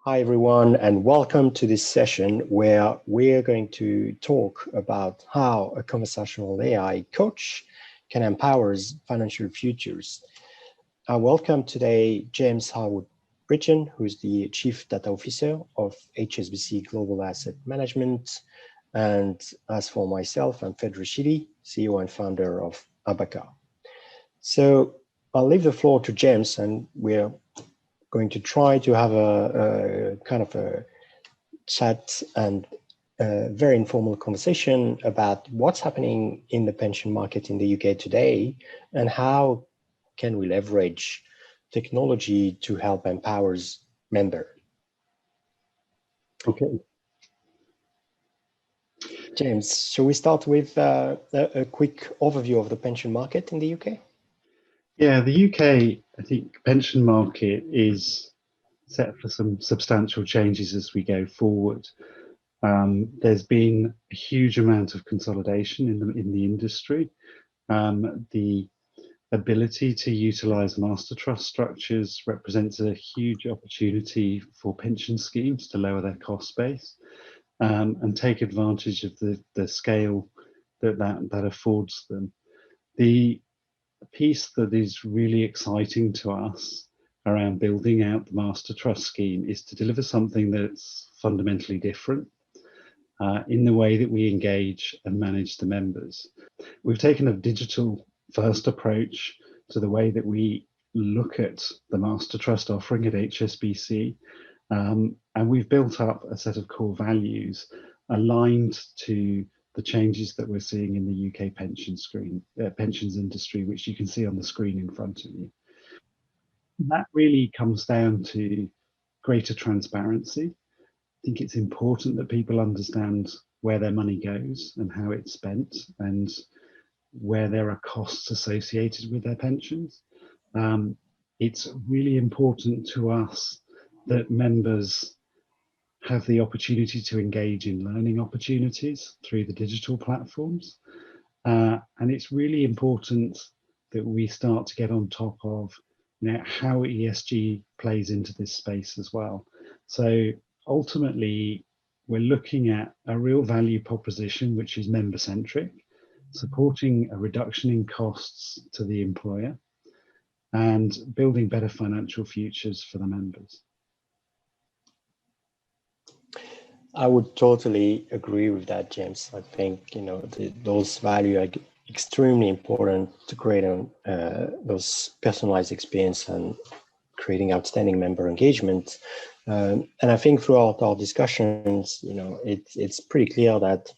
Hi, everyone, and welcome to this session where we're going to talk about how a conversational AI coach can empower financial futures. I welcome today James Harwood-Bridgen, who's the Chief Data Officer of HSBC Global Asset Management. And as for myself, I'm Fahd Rachidy, CEO and founder of ABAKA. So I'll leave the floor to James, and we're going to try to have a kind of a chat and a very informal conversation about what's happening in the pension market in the UK today and how can we leverage technology to help empower members. Okay. James, shall we start with a quick overview of the pension market in the UK? Yeah, the UK, I think, pension market is set for some substantial changes as we go forward. There's been a huge amount of consolidation in the industry. The ability to utilise master trust structures represents a huge opportunity for pension schemes to lower their cost base and take advantage of the scale that affords them. The piece that is really exciting to us around building out the master trust scheme is to deliver something that's fundamentally different in the way that we engage and manage the members. We've taken a digital first approach to the way that we look at the master trust offering at HSBC, and we've built up a set of core values aligned to the changes that we're seeing in the UK pensions industry, which you can see on the screen in front of you. That really comes down to greater transparency. I think it's important that people understand where their money goes and how it's spent and where there are costs associated with their pensions. It's really important to us that members have the opportunity to engage in learning opportunities through the digital platforms. And it's really important that we start to get on top of how ESG plays into this space as well. So ultimately, we're looking at a real value proposition, which is member-centric, supporting a reduction in costs to the employer and building better financial futures for the members. I would totally agree with that, James. I think those values are extremely important to create those personalized experience and creating outstanding member engagement. And I think throughout our discussions, it's pretty clear that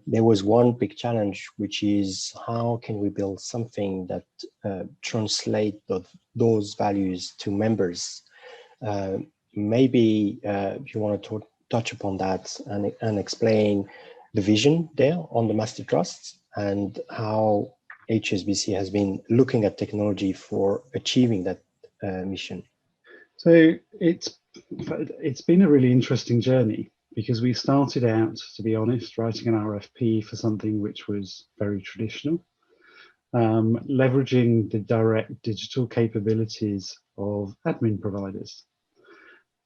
there was one big challenge, which is how can we build something that translate those values to members? Maybe if you want to touch upon that and explain the vision there on the master trusts and how HSBC has been looking at technology for achieving that mission. So it's been a really interesting journey because we started out, to be honest, writing an RFP for something which was very traditional, leveraging the direct digital capabilities of admin providers.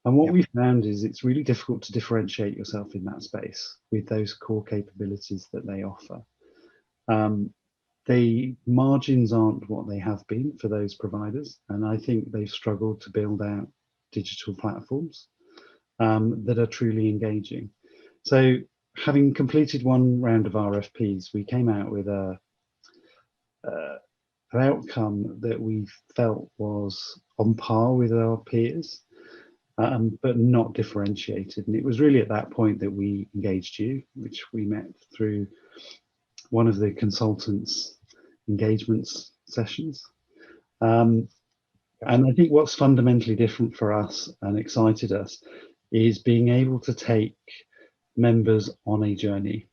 And what we found is it's really difficult to differentiate yourself in that space with those core capabilities that they offer. The margins aren't what they have been for those providers, and I think they've struggled to build out digital platforms that are truly engaging. So having completed one round of RFPs, we came out with an outcome that we felt was on par with our peers, but not differentiated. And it was really at that point that we engaged you, which we met through one of the consultants' engagements sessions. And I think what's fundamentally different for us and excited us is being able to take members on a journey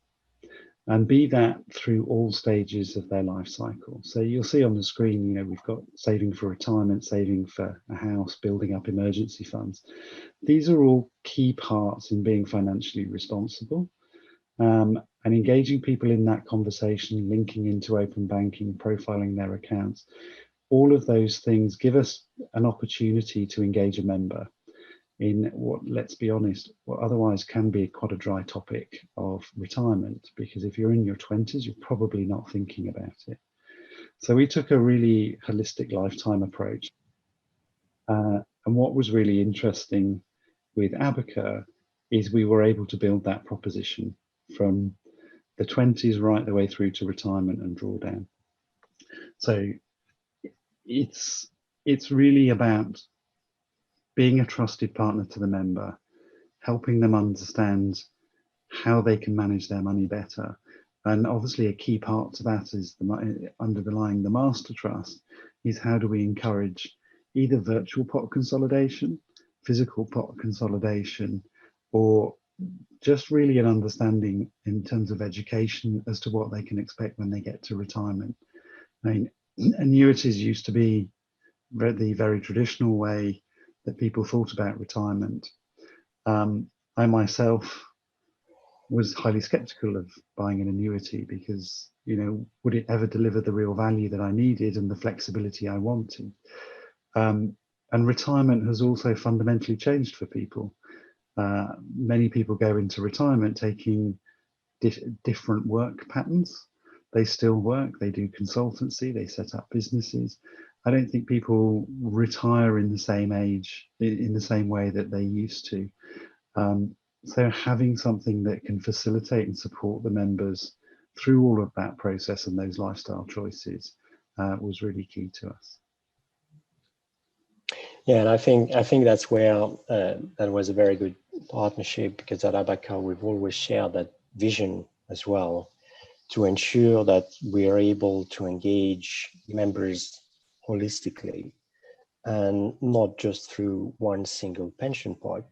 and be that through all stages of their life cycle. So you'll see on the screen, we've got saving for retirement, saving for a house, building up emergency funds. These are all key parts in being financially responsible. And engaging people in that conversation, linking into open banking, profiling their accounts, all of those things give us an opportunity to engage a member in what, let's be honest, what otherwise can be quite a dry topic of retirement, because if you're in your 20s, you're probably not thinking about it. So we took a really holistic lifetime approach. And what was really interesting with ABAKA is we were able to build that proposition from the 20s right the way through to retirement and drawdown. So it's really about being a trusted partner to the member, helping them understand how they can manage their money better. And obviously a key part to that is underlying the master trust is how do we encourage either virtual pot consolidation, physical pot consolidation, or just really an understanding in terms of education as to what they can expect when they get to retirement. I mean, annuities used to be the very traditional way that people thought about retirement. I myself was highly skeptical of buying an annuity because, you know, would it ever deliver the real value that I needed and the flexibility I wanted? And retirement has also fundamentally changed for people. Many people go into retirement taking different work patterns. They still work, they do consultancy, they set up businesses. I don't think people retire in the same age, in the same way that they used to. So having something that can facilitate and support the members through all of that process and those lifestyle choices was really key to us. Yeah, and I think that's where that was a very good partnership, because at ABAKA we've always shared that vision as well, to ensure that we are able to engage members holistically, and not just through one single pension pot,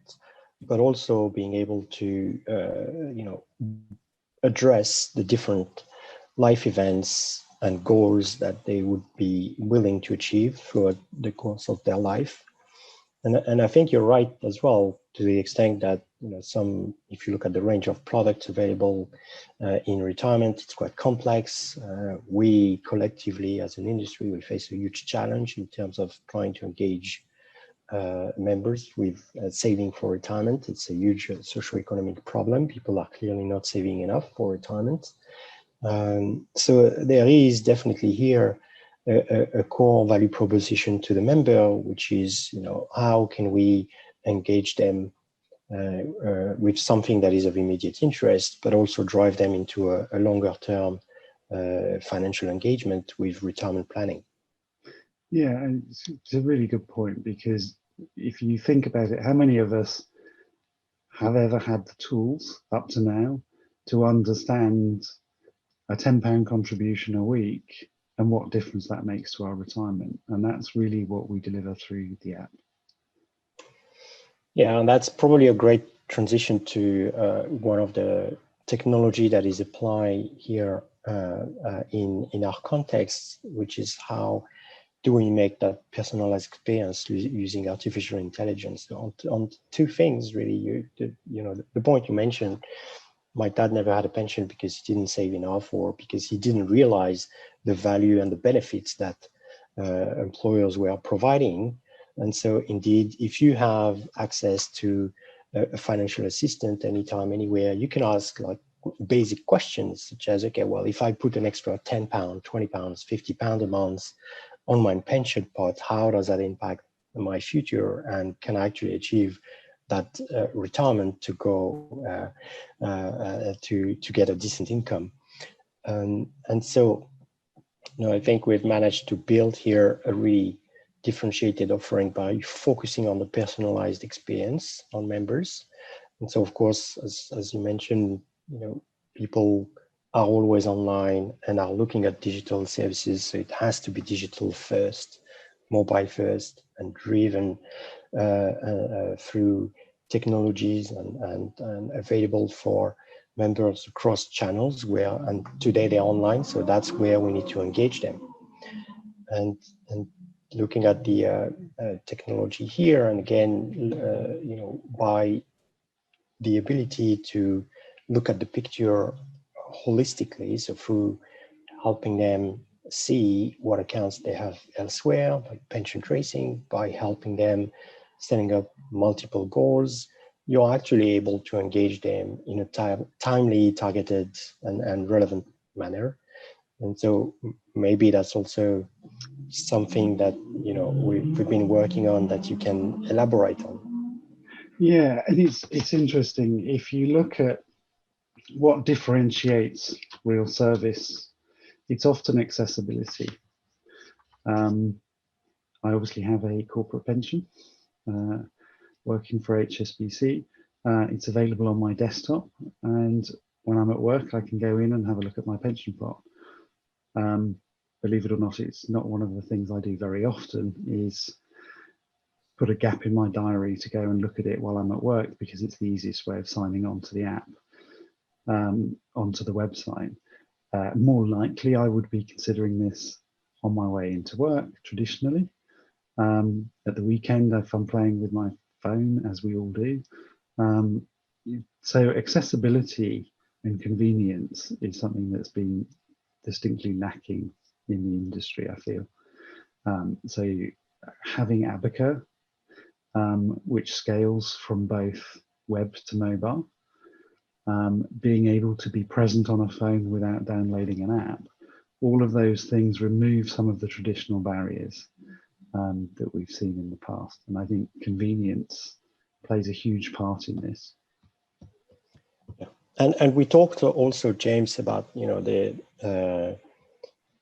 but also being able to address the different life events and goals that they would be willing to achieve throughout the course of their life. And I think you're right as well, to the extent that, you know, if you look at the range of products available in retirement, it's quite complex. We collectively as an industry, we face a huge challenge in terms of trying to engage members with saving for retirement. It's a huge socioeconomic problem. People are clearly not saving enough for retirement. So there is definitely here a core value proposition to the member, which is, you know, how can we engage them with something that is of immediate interest, but also drive them into a longer term financial engagement with retirement planning. Yeah, and it's a really good point, because if you think about it, how many of us have ever had the tools up to now to understand a £10 contribution a week and what difference that makes to our retirement? And that's really what we deliver through the app. Yeah, and that's probably a great transition to one of the technology that is applied here in our context, which is how do we make that personalized experience using artificial intelligence. On two things, really. The point you mentioned, my dad never had a pension because he didn't save enough, or because he didn't realize the value and the benefits that employers were providing. And so indeed, if you have access to a financial assistant anytime, anywhere, you can ask like basic questions such as, okay, well, if I put an extra £10, £20, £50 a month on my pension pot, how does that impact my future? And can I actually achieve that retirement to go to get a decent income? And so, I think we've managed to build here a really differentiated offering by focusing on the personalized experience on members. And so, of course, as you mentioned, people are always online and are looking at digital services. So it has to be digital first, mobile first, and driven through technologies and available for members across channels and today they're online. So that's where we need to engage them. And looking at the technology here, and again, by the ability to look at the picture holistically, so through helping them see what accounts they have elsewhere, by pension tracing, by helping them setting up multiple goals, you're actually able to engage them in a timely, targeted, and relevant manner. And so maybe that's also something that, you know, we've been working on that you can elaborate on. Yeah, and it's interesting. If you look at what differentiates real service, it's often accessibility. I obviously have a corporate pension working for HSBC. It's available on my desktop, and when I'm at work, I can go in and have a look at my pension pot. Believe it or not, it's not one of the things I do very often, is put a gap in my diary to go and look at it while I'm at work, because it's the easiest way of signing on to the app, onto the website. More likely, I would be considering this on my way into work traditionally. At the weekend, if I'm playing with my phone, as we all do. So accessibility and convenience is something that's been distinctly lacking in the industry, I feel. So having ABAKA, which scales from both web to mobile, being able to be present on a phone without downloading an app, all of those things remove some of the traditional barriers that we've seen in the past. And I think convenience plays a huge part in this. Yeah. And we talked also, James, about, you know, the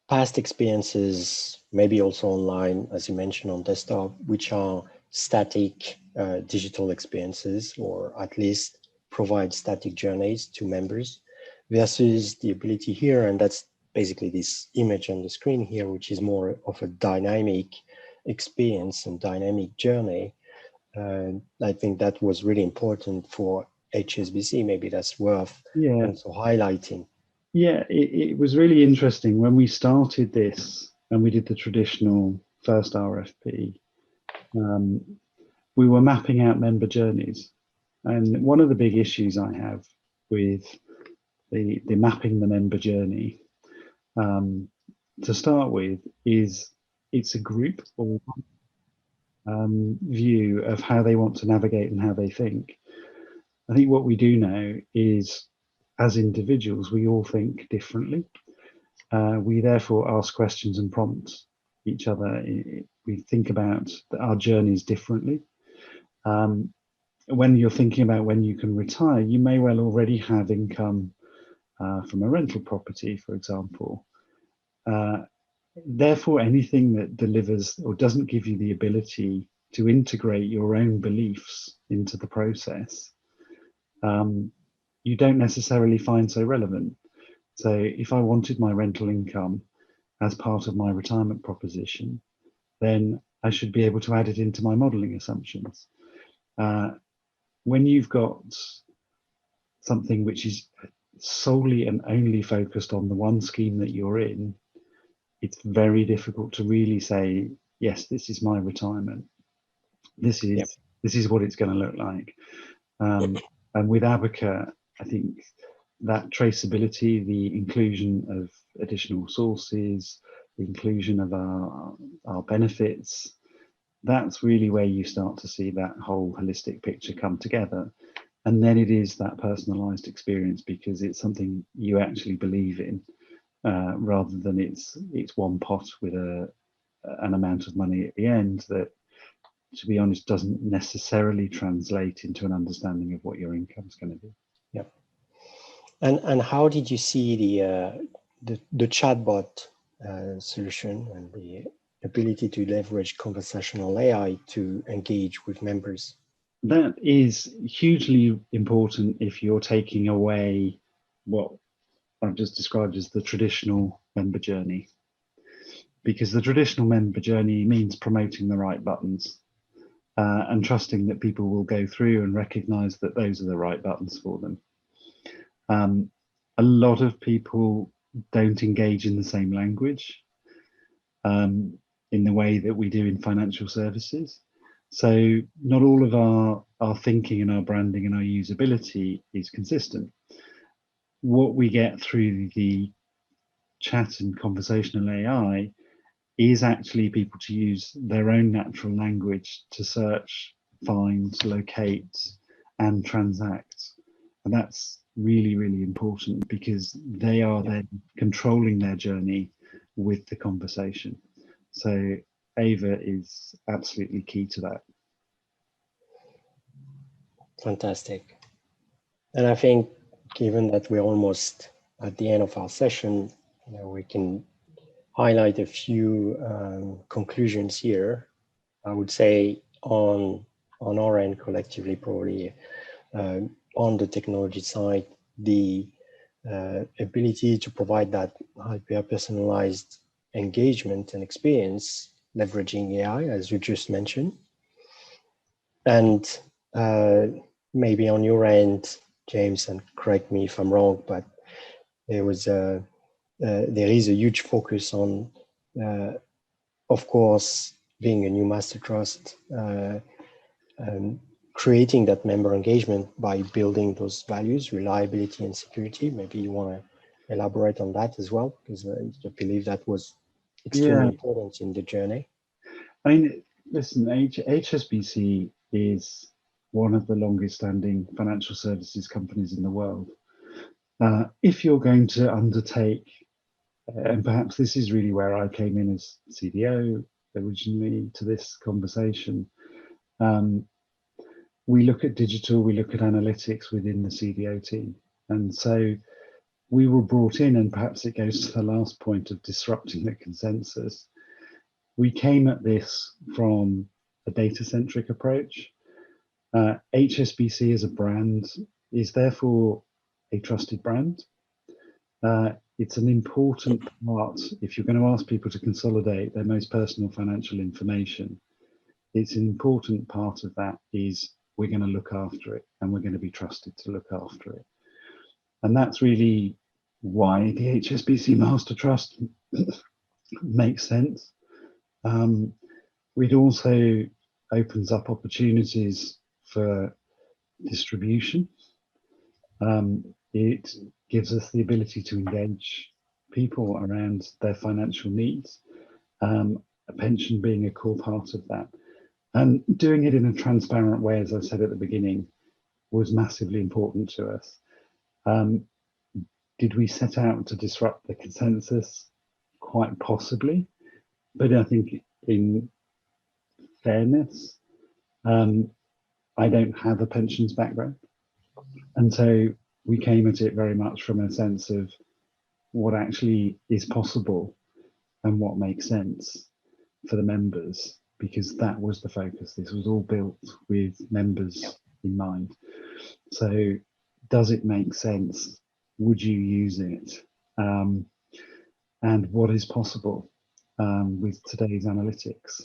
past experiences, maybe also online, as you mentioned, on desktop, which are static digital experiences, or at least provide static journeys to members, versus the ability here, and that's basically this image on the screen here, which is more of a dynamic experience and dynamic journey. I think that was really important for HSBC. Maybe that's worth also highlighting. Yeah, it was really interesting when we started this and we did the traditional first RFP. We were mapping out member journeys, and one of the big issues I have with the mapping the member journey, to start with, is it's a group or view of how they want to navigate and how they think. I think what we do know is, as individuals, we all think differently. We therefore ask questions and prompt each other. We think about our journeys differently. When you're thinking about when you can retire, you may well already have income from a rental property, for example. Therefore, anything that delivers or doesn't give you the ability to integrate your own beliefs into the process, you don't necessarily find so relevant. So if I wanted my rental income as part of my retirement proposition, then I should be able to add it into my modelling assumptions. When you've got something which is solely and only focused on the one scheme that you're in, it's very difficult to really say, yes, this is my retirement. This is what it's going to look like. And with ABAKA, I think that traceability, the inclusion of additional sources, the inclusion of our benefits, that's really where you start to see that whole holistic picture come together. And then it is that personalised experience, because it's something you actually believe in, rather than it's one pot with an amount of money at the end that, to be honest, doesn't necessarily translate into an understanding of what your income is going to be. Yeah. And how did you see the chatbot solution and the ability to leverage conversational AI to engage with members? That is hugely important if you're taking away what I've just described as the traditional member journey, because the traditional member journey means promoting the right buttons and trusting that people will go through and recognize that those are the right buttons for them. A lot of people don't engage in the same language in the way that we do in financial services. So not all of our thinking and our branding and our usability is consistent. What we get through the chat and conversational AI is actually people to use their own natural language to search find, locate, and transact. And that's really, really important because they are then controlling their journey with the conversation. So Ava is absolutely key to that. Fantastic. And I think, given that we're almost at the end of our session, we can highlight a few conclusions here. I would say on our end collectively, probably on the technology side, the ability to provide that hyper-personalized engagement and experience, leveraging AI, as you just mentioned. And maybe on your end, James, and correct me if I'm wrong, but there is a huge focus on, of course, being a new master trust, creating that member engagement by building those values, reliability and security. Maybe you want to elaborate on that as well, because I believe that was extremely important in the journey. I mean, listen, HSBC is one of the longest standing financial services companies in the world. If you're going to undertake, and perhaps this is really where I came in as CDO originally to this conversation, we look at digital, we look at analytics within the CDO team. And so we were brought in, and perhaps it goes to the last point of disrupting the consensus. We came at this from a data-centric approach. HSBC as a brand is therefore a trusted brand. It's an important part, if you're going to ask people to consolidate their most personal financial information, it's an important part of that is we're going to look after it and we're going to be trusted to look after it. And that's really why the HSBC Master Trust makes sense. It also opens up opportunities for distribution. It gives us the ability to engage people around their financial needs, a pension being a core part of that. And doing it in a transparent way, as I said at the beginning, was massively important to us. Did we set out to disrupt the consensus? Quite possibly. But I think in fairness, I don't have a pensions background. And so we came at it very much from a sense of what actually is possible and what makes sense for the members, because that was the focus. This was all built with members in mind. So does it make sense? Would you use it? And what is possible with today's analytics?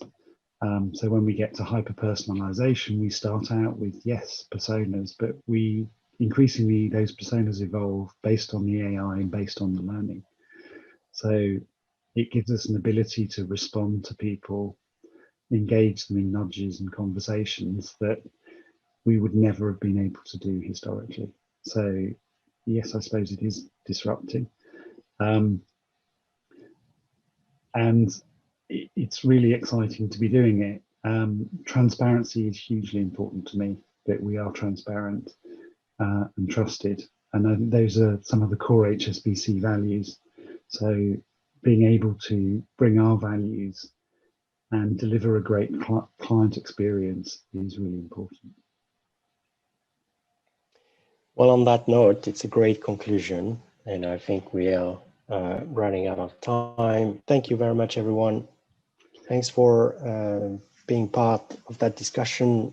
So when we get to hyper-personalization, we start out with, yes, personas, but we increasingly, those personas evolve based on the AI and based on the learning. So it gives us an ability to respond to people, engage them in nudges and conversations that we would never have been able to do historically. So yes, I suppose it is disrupting. And it's really exciting to be doing it. Transparency is hugely important to me, that we are transparent and trusted. And those are some of the core HSBC values. So being able to bring our values and deliver a great client experience is really important. Well, on that note, it's a great conclusion, and I think we are running out of time. Thank you very much, everyone. Thanks for being part of that discussion.